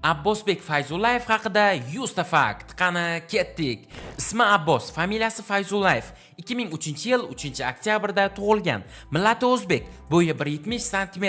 Abbosbek Fayzullayev haqida 100 ta fakt. Qani ketdik. Ismi Abbos, familiyasi Fayzullayev. 2003-yil 3-oktyabrda tug'ilgan. Millati o'zbek, bo'yi 170 cm,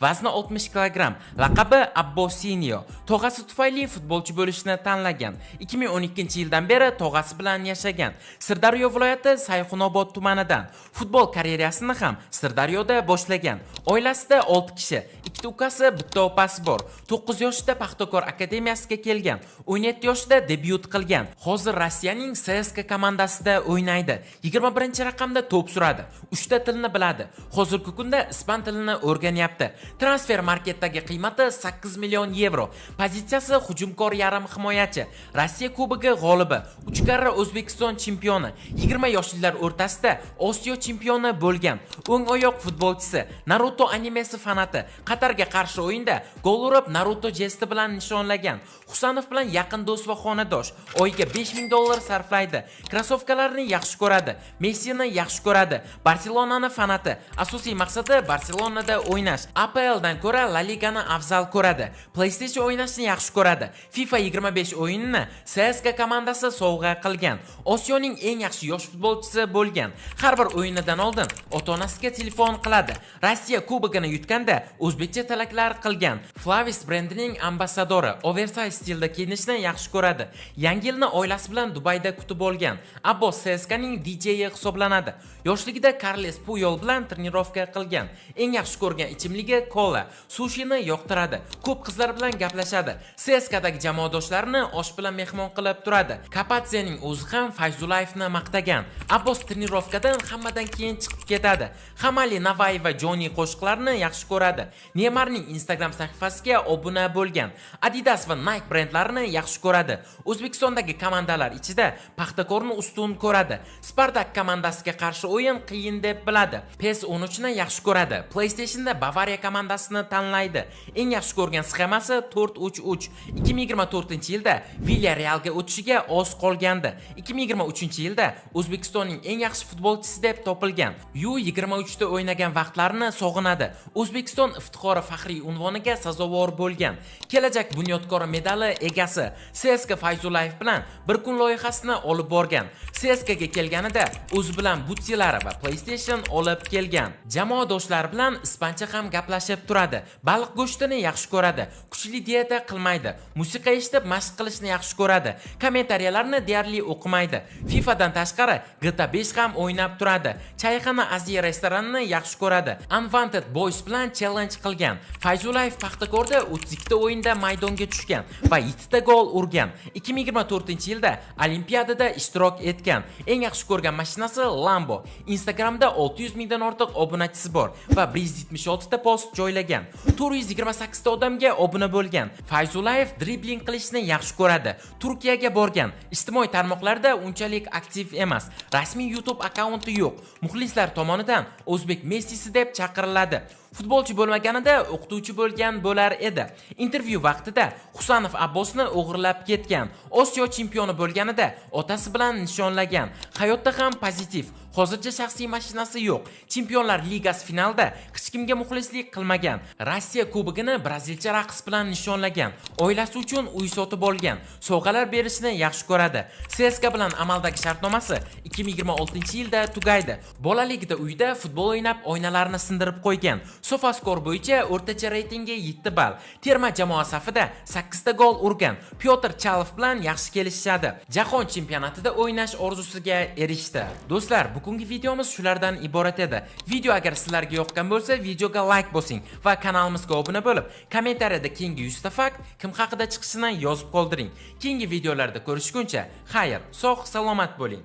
vazni 60 kg. Laqabi Abbosinyo. Tog'asi tufayli futbolchi bo'lishni tanlagan. 2012-yildan beri tog'asi bilan yashagan. Sirdaryo viloyati Sayxunobod tumanidan. Futbol karyerasini ham Sirdaryoda boshlagan. Oilasida 6 kishi, 2 ukasi, 1 opasi bor. 9 yoshida Paxtakor akademiyasiga kelgan. 17 yoshida debyut qilgan. Hozir Rossiyaning CSKA komandasida o'ynaydi. 21-raqamda to'p suradi. 3 ta tilni biladi. Hozirgi kunda ispan tilini o'rganyapti. Transfer marketdagi qiymati 8 million yevro. Pozitsiyasi hujumkor yarim himoyachi. Rossiya Kubogi g'olibi, 3 karra O'zbekiston chempioni, 20 yoshlilar o'rtasida Osiyo chempioni bo'lgan. O'ng oyoq futbolchisi, Naruto animesi fanati. Qatarga qarshi o'yinda gol urib Naruto jesti bilan nishonlagan. Husanov bilan yaqin do'st va xonadosh. Oyiga $5000 sarflaydi. Krossovkalarni yaxshi ko'radi. Messini yaxshi ko'radi. Barselonani fanati. Asosiy maqsadi Barselonada o'ynash. APL dan ko'ra La Ligani afzal ko'radi. PlayStation o'ynashni yaxshi ko'radi. FIFA 25 o'yinini CSKA komandasi sovg'a qilgan. Osiyoning eng yaxshi yosh futbolchisi bo'lgan. Har bir o'yinidan oldin ota-onasiga telefon qiladi. Rossiya Kubogini yutganda o'zbekcha tilaklar qilgan. Flavis brendining ambassadori, oversize stilda kiyinishni yaxshi ko'radi. Yangi yilni oilasi bilan Dubayda kutib olgan. Abbos CSKAning DJ-yi hisoblanadi. Yoshligida Carles Puyol bilan trenirovka qilgan. Eng yaxshi ko'rgan ichimligi kola. Sushini yoqtiradi. Ko'p qizlar bilan gaplashadi. CSKAdagi jamoadoshlarini osh bilan mehmon qilib turadi. Kapatsening o'zi ham Fayzullayevni maqtagan. Abbos trenirovkadan hammadan keyin chiqib ketadi. Hamali Navai va Joni qo'shiqlarini yaxshi ko'radi. Neymarning Instagram sahifasiga obuna bo'lgan. Adidas va Nike brendlarini yaxshi ko'radi. O'zbekistondagi komandalar ichida Paxtakorni ustun ko'radi. Spartak komandasiga qarshi o'yin qiyin deb biladi. PES 13 ni yaxshi ko'radi. PlayStationda Bavariya komandasini tanlaydi. Eng yaxshi ko'rgan sxemasi 4-3-3. 2024-yilda Villarrealga o'tishiga oz qolgandi. 2023-yilda O'zbekistonning eng yaxshi futbolchisi deb topilgan. U23 da o'ynagan vaqtlarini sog'inadi. O'zbekiston iftixori faxriy unvoniga sazovor bo'lgan. Kelajak bunyodkori medali egasi CSKA Fayzullayev bilan bir kun loyihasini olib borgan. CSKAga kelganida o'zi bilan butsilari va PlayStation olib kelgan. Jamoadoshlar bilan ispancha ham gaplashib turadi. Baliq go'shtini yaxshi ko'radi. Kuchli dieta qilmaydi. Musiqa eshitib mashq qilishni yaxshi ko'radi. Kommentariyalarni deyarli o'qimaydi. FIFA dan tashqari GTA 5 ham o'ynab turadi. Chayxona Aziya restoranini yaxshi ko'radi. Unwanted Boys bilan challenge qilgan. Fayzullayev Paxtakorda 32 ta o'yinda maydonga tushgan va 7 ta gol urgan. 2024-yilda Olimpiadada ishtirok etgan. Eng yaxshi ko'rgan mashinasi Lambo. Instagramda 600 mingdan ortiq obunachisi bor va 176 ta post joylagan. 428 ta odamga obuna bo'lgan. Fayzullayev dribling qilishni yaxshi ko'radi. Turkiyaga borgan. Ijtimoiy tarmoqlarda unchalik aktiv emas. Rasmiy YouTube akkaunti yo'q. Muxlislar tomonidan O'zbek Messisi deb chaqiriladi. Futbolchi bo'lmaganida o'qituvchi bo'lgan bo'lar edi. Intervyu vaqtida Husanov Abbosni o'g'irlab ketgan. Osiyo chempioni bo'lganida otasi bilan nishonlagan. Hayotda ham pozitiv. Hozircha shaxsiy mashinasi yo'q. Chempionlar Ligasi finalda hech kimga muxlislik qilmagan. Rossiya Kubogini brazilcha raqs bilan nishonlagan. Oilasi uchun uy sotib olgan. Sovg'alar berishni yaxshi ko'radi. CSKA bilan amaldagi shartnomasi 2026-yilda tugaydi. Bolaligida uyda futbol o'ynab, oynalarni sindirib qo'ygan. Sofascore bo'yicha o'rtacha reytingi 7 ball. Terma jamoa safida 8 ta gol urgan. Pyotr Chalov bilan yaxshi kelishadi. Jahon chempionatida o'ynash orzusiga erishdi. Do'stlar, bugungi videomiz shulardan iborat edi. Video agar sizlarga yoqqan bo'lsa, videoga like bosing va kanalimizga obuna bo'lib, kommentariyada keyingi 100 ta fakt kim haqida chiqishini yozib qoldiring. Keyingi videolarda ko'rishguncha, xayr, sog', salomat bo'ling.